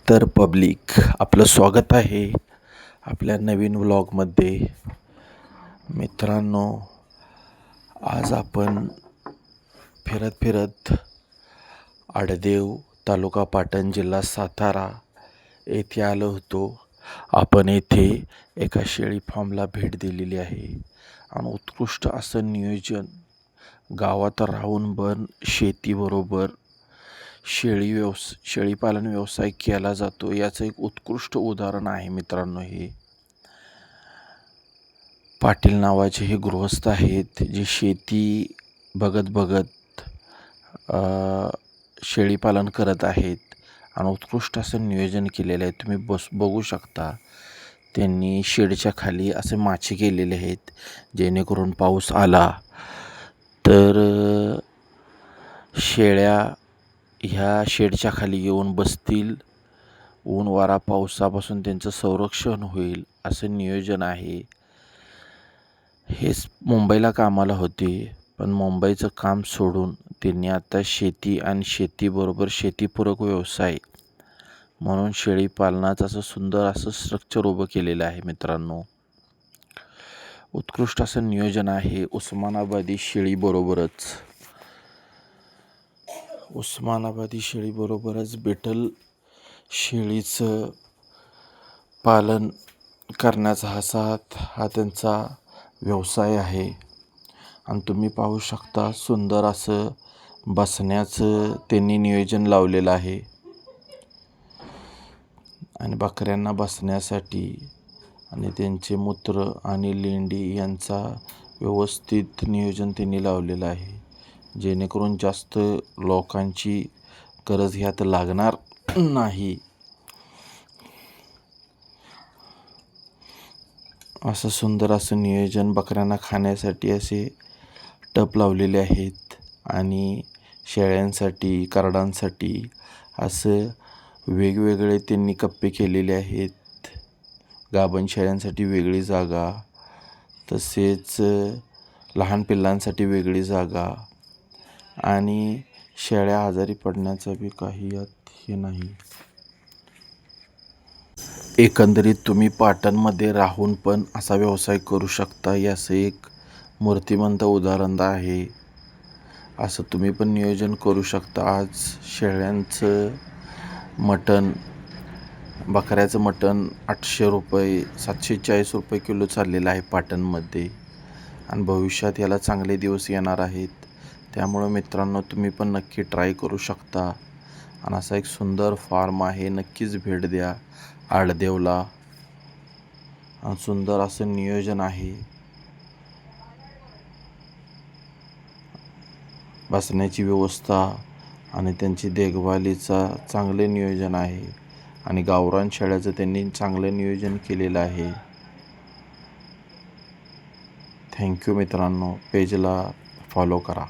तर पब्लिक आपलं स्वागत आहे आपल्या नवीन व्लॉगमध्ये. मित्रांनो, आज आपण फिरत फिरत आडदेव, तालुका पाटण, जिल्हा सातारा येथे आलो होतो. आपण येथे एका शेळी फार्मला भेट दिलेली आहे आणि उत्कृष्ट असं नियोजन गावात राहून पण शेतीबरोबर शेळीपालन व्यवसाय केला जातो याचं एक उत्कृष्ट उदाहरण आहे मित्रांनो. हे पाटील नावाचे हे गृहस्थ आहेत जे शेती बघत बघत शेळीपालन करत आहेत आणि उत्कृष्ट असं नियोजन केलेलं आहे. तुम्ही बघू शकता. त्यांनी शेडच्या खाली असे माचे केलेले आहेत जेणेकरून पाऊस आला तर शेळ्या ह्या शेडच्या खाली येऊन बसतील, ऊन वारा पावसापासून त्यांचं संरक्षण होईल असं नियोजन आहे. हेच मुंबईला कामाला होते, पण मुंबईचं काम सोडून त्यांनी आता शेती आणि शेतीबरोबर शेतीपूरक व्यवसाय म्हणून शेळीपालनाचं असं सुंदर असं स्ट्रक्चर उभं केलेलं आहे मित्रांनो. उत्कृष्ट असं नियोजन आहे. उस्मानाबादी शेळीबरोबरच बेटल शेळीचं पालन करण्याचा हा त्यांचा व्यवसाय आहे. आणि तुम्ही पाहू शकता सुंदर असं बसण्याचं त्यांनी नियोजन लावलेलं आहे आणि बकऱ्यांना बसण्यासाठी आणि त्यांचे मूत्र आणि लेंडी यांचा व्यवस्थित नियोजन त्यांनी लावलेलं आहे जेणेकरून जास्त लोकांची गरज ह्यात लागणार नाही. असं सुंदर असं नियोजन. बकऱ्यांना खाण्यासाठी असे टप लावलेले आहेत आणि शेळ्यांसाठी, करडांसाठी असं वेगवेगळे त्यांनी कप्पे केलेले आहेत. गाभण शेळ्यांसाठी वेगळी जागा, तसेच लहान पिल्लांसाठी वेगळी जागा आणि शेळ्या आजारी पडण्याचा बी काही यात हे नाही. एकंदरीत तुम्ही पाटणमध्ये राहून पण असा व्यवसाय करू शकता याचं एक मूर्तिमंत उदाहरण आहे. असं तुम्ही पण नियोजन करू शकता. आज शेळ्यांचं मटण, बकऱ्याचं मटण 800 रुपये, 740 रुपये किलो चाललेलं आहे पाटणमध्ये आणि भविष्यात याला चांगले दिवस येणार आहेत. त्यामुळं मित्रांनो, तुम्ही पण नक्की ट्राय करू शकता आणि असा एक सुंदर फार्म आहे. नक्कीच भेट द्या आडदेवला. आणि सुंदर असं नियोजन आहे. बसण्याची व्यवस्था आणि त्यांची देखभालीचा चांगले नियोजन आहे आणि गावरान शेळ्याचं त्यांनी चांगलं नियोजन केलेलं आहे. थँक्यू मित्रांनो. पेजला फॉलो करा.